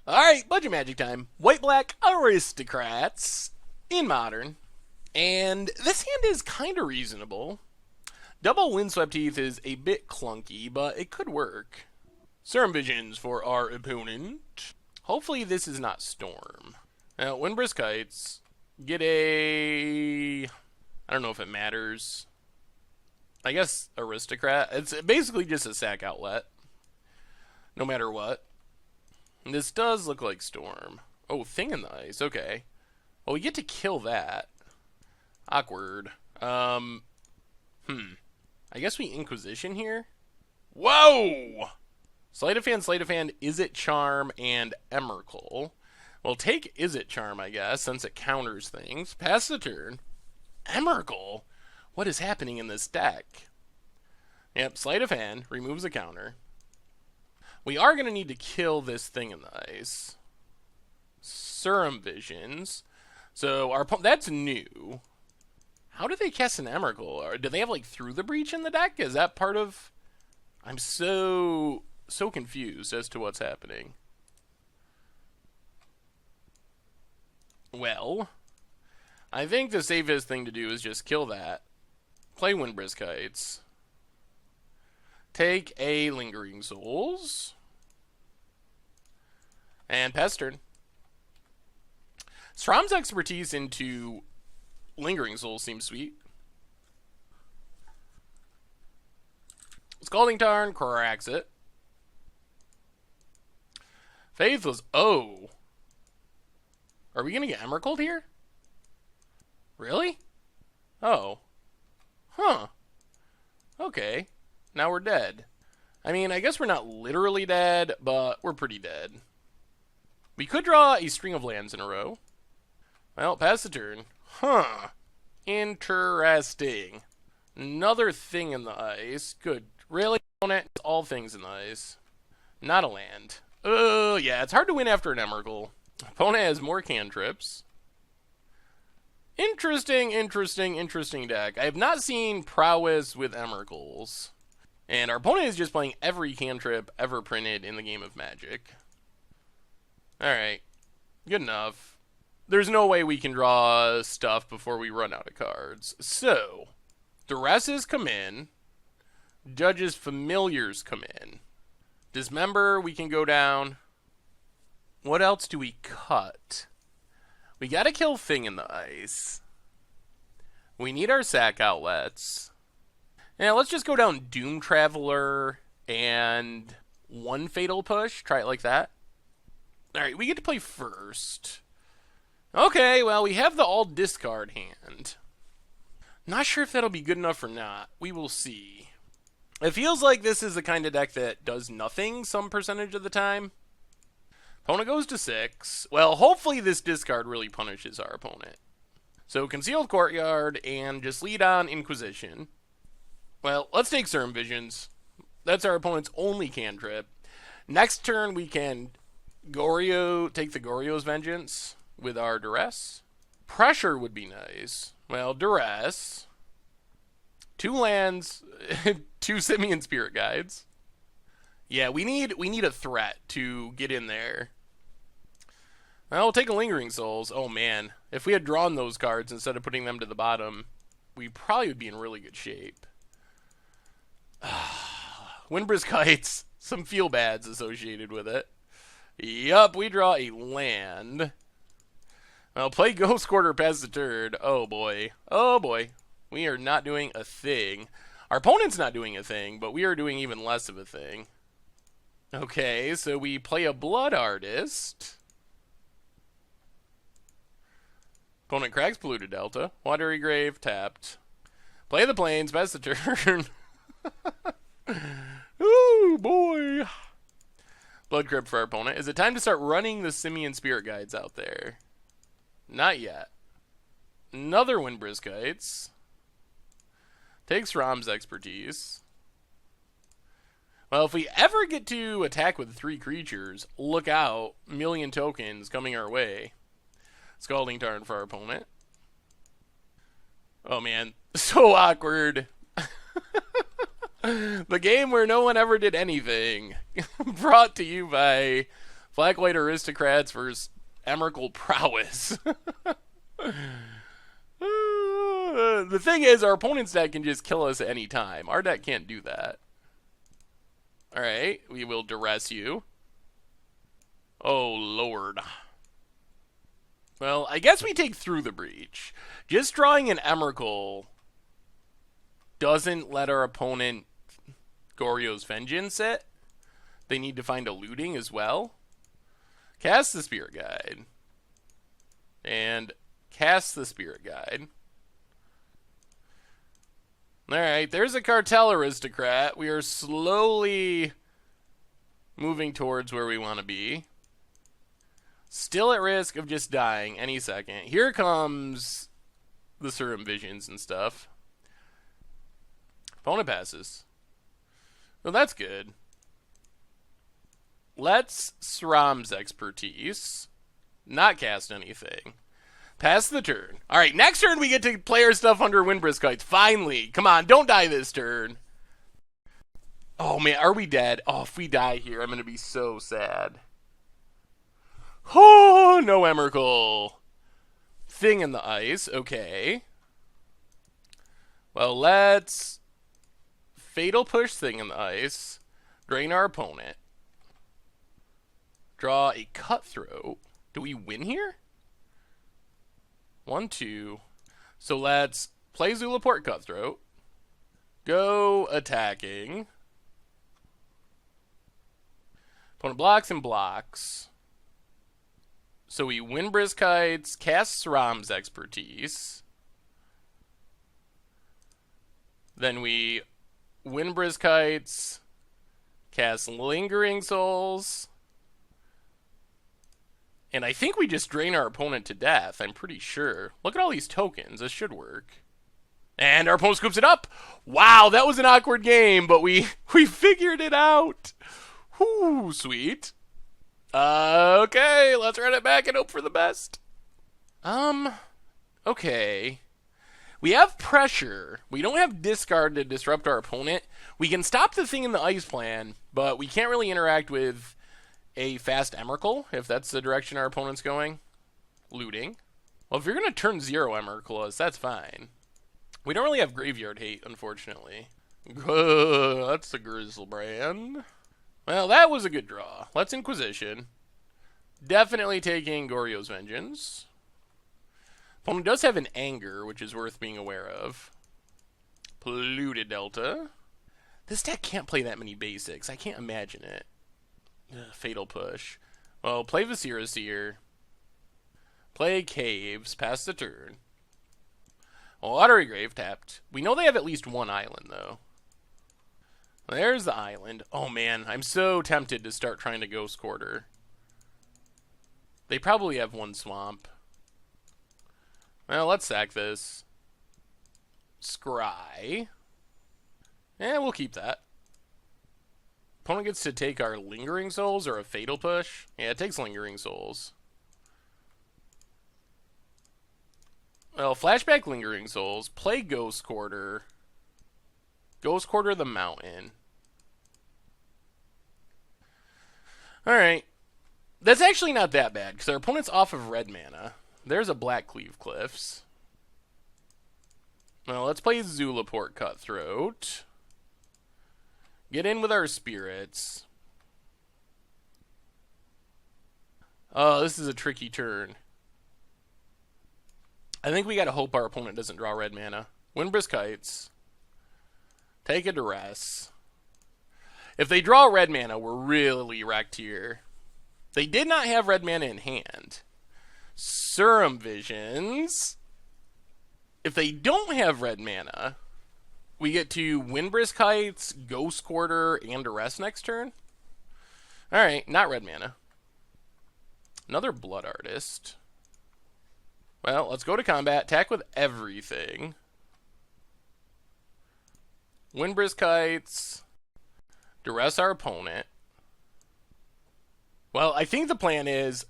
Alright, budget magic time. White-black Aristocrats in Modern. And this hand is kind of reasonable. Double Windswept Teeth is a bit clunky, but it could work. Serum Visions for our opponent. Hopefully this is not Storm. Now, Windbrisk Kites. Get a... I don't know if it matters. I guess Aristocrat. It's basically just a sack outlet. No matter what. And this does look like Storm. Oh, Thing in the Ice. Okay. Well, we get to kill that. Awkward. I guess we Inquisition here? Whoa! Sleight of Hand, Is It Charm, and Emrakul. We'll take Is It Charm, I guess, since it counters things. Pass the turn. Emrakul? What is happening in this deck? Yep, Sleight of Hand removes a counter. We are going to need to kill this Thing in the Ice. Serum Visions. So our that's new. How do they cast an Emrakul? Or do they have like Through the Breach in the deck? Is that part of... I'm so confused as to what's happening. Well, I think the safest thing to do is just kill that. Play Windbrisk Kites. Take a Lingering Souls. And pass turn. Sram's expertise into Lingering Souls seems sweet. Scalding Tarn cracks it. Faithless. Oh. Are we going to get Emrakul here? Really? Oh. Huh. Okay. Now we're dead. I mean, I guess we're not literally dead, but we're pretty dead. We could draw a string of lands in a row. Well, pass the turn. Huh. Interesting. Another Thing in the Ice. Good. Really? It's all things in the ice. Not a land. Oh, yeah. It's hard to win after an Emrakul. Opponent has more cantrips. Interesting deck. I have not seen prowess with Emrakuls. And our opponent is just playing every cantrip ever printed in the game of Magic. Alright. Good enough. There's no way we can draw stuff before we run out of cards. So, Duresses come in. Judge's Familiars come in. Dismember, we can go down. What else do we cut? We gotta kill Thing in the Ice. We need our sack outlets. Now, let's just go down Doom Traveler and one Fatal Push. Try it like that. Alright, we get to play first. Okay, well, we have the all discard hand. Not sure if that'll be good enough or not. We will see. It feels like this is the kind of deck that does nothing some percentage of the time. Opponent goes to 6. Well, hopefully this discard really punishes our opponent. So, Concealed Courtyard and just lead on Inquisition. Well, let's take Serum Visions. That's our opponent's only cantrip. Next turn, we can Goryo, take the Goryo's Vengeance with our Duress. Pressure would be nice. Well, Duress. 2 lands, 2 Simian Spirit Guides. Yeah, we need a threat to get in there. Well, we'll take a Lingering Souls. Oh, man. If we had drawn those cards instead of putting them to the bottom, we probably would be in really good shape. Windbrisk Kites. Some feel-bads associated with it. Yup, we draw a land. Well, play Ghost Quarter past the turn. Oh, boy. Oh, boy. We are not doing a thing. Our opponent's not doing a thing, but we are doing even less of a thing. Okay, so we play a Blood Artist. Opponent cracks Polluted Delta. Watery Grave, tapped. Play the Plains, pass the turn. Ooh, boy. Blood Crypt for our opponent. Is it time to start running the Simian Spirit Guides out there? Not yet. Another Windbrisk Kites. Takes Ram's expertise. Well, if we ever get to attack with 3 creatures, look out. Million tokens coming our way. Scalding Tarn for our opponent. Oh, man. So awkward. The game where no one ever did anything. Brought to you by Black-white Aristocrats versus Emrakul Prowess. The thing is, our opponent's deck can just kill us at any time. Our deck can't do that. Alright, we will duress you. Oh, Lord. Well, I guess we take through the breach. Just drawing an Emrakul doesn't let our opponent Goryo's Vengeance it. They need to find a looting as well. Cast the Spirit Guide. And cast the Spirit Guide. Alright, there's a Cartel Aristocrat. We are slowly moving towards where we want to be. Still at risk of just dying any second. Here comes the Serum Visions and stuff. Opponent passes. Well, that's good. Let's Sram's Expertise. Not cast anything. Pass the turn. Alright, next turn we get to play our stuff under Windbrisk Heights. Finally. Come on, don't die this turn. Oh, man, are we dead? Oh, if we die here, I'm going to be so sad. Oh, no Emrakul. Thing in the ice. Okay. Well, let's Fatal Push Thing in the ice. Drain our opponent. Draw a Cutthroat. Do we win here? 1, 2. So let's play Zulaport Cutthroat. Go attacking. Opponent blocks and blocks. So we Windbrisk Heights, cast Sram's Expertise. Then we Windbrisk Heights, cast Lingering Souls. And I think we just drain our opponent to death, I'm pretty sure. Look at all these tokens, this should work. And our opponent scoops it up! Wow, that was an awkward game, but we figured it out! Whoo, sweet. Okay, let's run it back and hope for the best. Okay. We have pressure. We don't have discard to disrupt our opponent. We can stop the thing in the ice plan, but we can't really interact with a fast Emrakul, if that's the direction our opponent's going. Looting. Well, if you're going to turn 0 Emrakul us, that's fine. We don't really have graveyard hate, unfortunately. That's the Griselbrand. Well, that was a good draw. Let's Inquisition. Definitely taking Goryo's Vengeance. Opponent does have an Anger, which is worth being aware of. Polluted Delta. This deck can't play that many basics. I can't imagine it. Fatal Push. Well, play Viscera Seer. Play Caves. Pass the turn. Watery Grave tapped. We know they have at least one island, though. There's the island. Oh, man. I'm so tempted to start trying to Ghost Quarter. They probably have one swamp. Well, let's sack this. Scry. Yeah, we'll keep that. Opponent gets to take our Lingering Souls or a Fatal Push. Yeah, it takes Lingering Souls. Well, flashback Lingering Souls. Play Ghost Quarter. Ghost Quarter the Mountain. Alright. That's actually not that bad, because our opponent's off of red mana. There's a Black Cleave Cliffs. Well, let's play Zulaport Cutthroat. Get in with our spirits. Oh, this is a tricky turn. I think we gotta hope our opponent doesn't draw red mana. Windbrisk Heights. Take a Duress. If they draw red mana, we're really wrecked here. They did not have red mana in hand. Serum Visions. If they don't have red mana, we get to Windbrisk Heights, Ghost Quarter, and Duress next turn. Alright, not red mana. Another Blood Artist. Well, let's go to combat. Attack with everything. Windbrisk Heights. Duress our opponent. Well, I think the plan is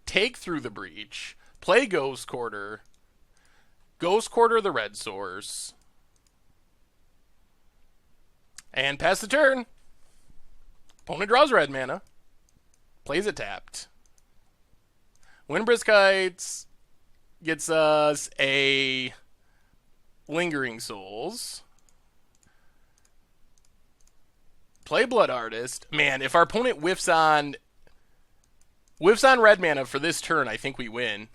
take through the breach, play Ghost Quarter, Ghost Quarter the red source, and pass the turn. Opponent draws red mana. Plays it tapped. Windbriskites gets us a Lingering Souls. Play Blood Artist. Man, if our opponent whiffs on red mana for this turn, I think we win.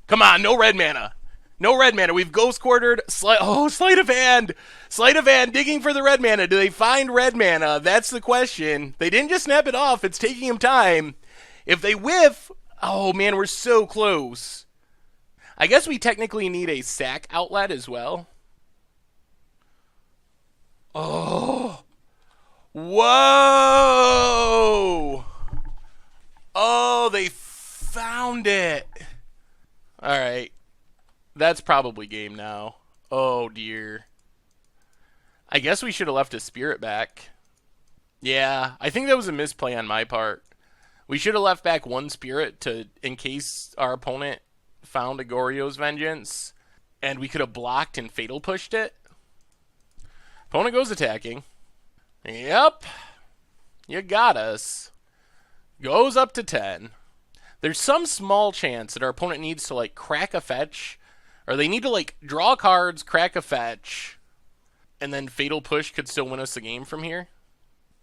Come on, no red mana. No red mana. We've Ghost Quartered. Sleight of Hand. Sleight of Hand digging for the red mana. Do they find red mana? That's the question. They didn't just snap it off. It's taking them time. If they whiff, oh man, we're so close. I guess we technically need a sack outlet as well. Oh. Whoa. Oh, they found it. All right. That's probably game now. Oh, dear. I guess we should have left a spirit back. Yeah, I think that was a misplay on my part. We should have left back one spirit in case our opponent found a Goryo's Vengeance, and we could have blocked and fatal pushed it. Opponent goes attacking. Yep. You got us. Goes up to 10. There's some small chance that our opponent needs to, like, crack a fetch, or they need to, like, draw cards, crack a fetch, and then fatal push could still win us the game from here.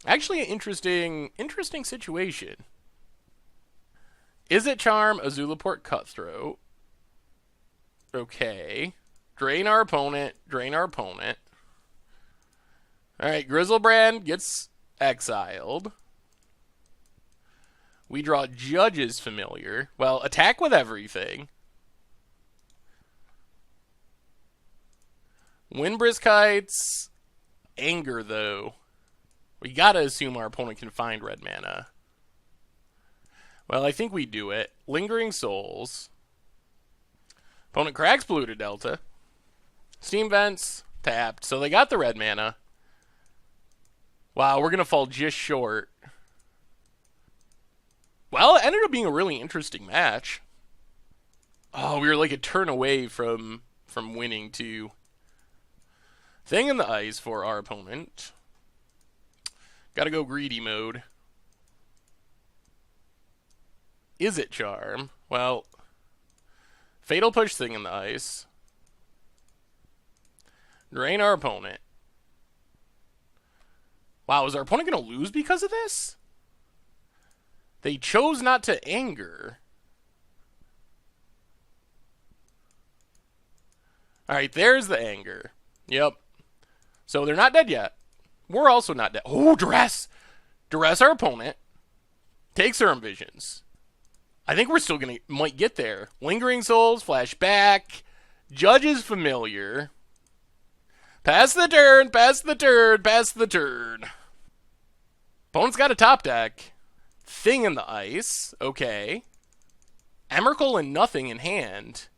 Actually, an interesting situation. Is it Charm, Azulaport, Cutthroat? Okay. Drain our opponent. Alright, Griselbrand gets exiled. We draw Judge's Familiar. Well, attack with everything. Windbriskites. Anger, though. We gotta assume our opponent can find red mana. Well, I think we do it. Lingering Souls. Opponent cracks Polluted Delta. Steam Vents. Tapped. So they got the red mana. Wow, we're gonna fall just short. Well, it ended up being a really interesting match. Oh, we were like a turn away from winning, too. Thing in the Ice for our opponent. Gotta go greedy mode. Is it Charm? Well, fatal push Thing in the Ice. Drain our opponent. Wow, is our opponent going to lose because of this? They chose not to anger. Alright, there's the anger. Yep. So they're not dead yet. We're also not dead. Oh, Duress! Duress our opponent. Takes our Visions. I think we're still might get there. Lingering Souls, Flashback. Judge's Familiar. Pass the turn. Opponent's got a top deck. Thing in the Ice. Okay. Emrakul and nothing in hand.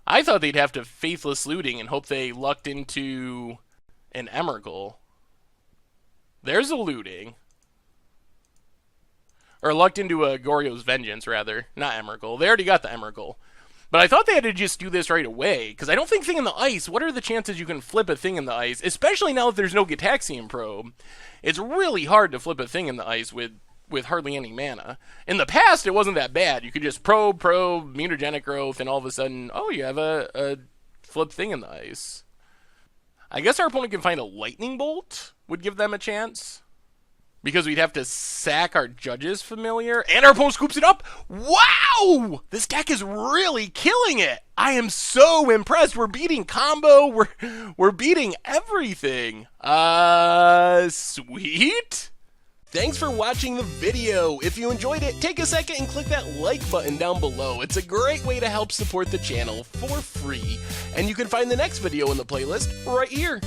I thought they'd have to Faithless Looting and hope they lucked into an Emrakul. There's a looting. Or lucked into a Goryo's Vengeance, rather. Not Emrakul. They already got the Emrakul. But I thought they had to just do this right away, because I don't think Thing in the Ice, what are the chances you can flip a Thing in the Ice, especially now that there's no Gitaxian Probe? It's really hard to flip a Thing in the Ice with hardly any mana. In the past, it wasn't that bad. You could just probe, Mutagenic Growth, and all of a sudden, oh, you have a flip Thing in the Ice. I guess our opponent can find a Lightning Bolt, would give them a chance. Because we'd have to sack our Judge's Familiar, and our opponent scoops it up. Wow! This deck is really killing it. I am so impressed. We're beating combo. We're beating everything. Sweet. Thanks for watching the video. If you enjoyed it, take a second and click that like button down below. It's a great way to help support the channel for free. And you can find the next video in the playlist right here.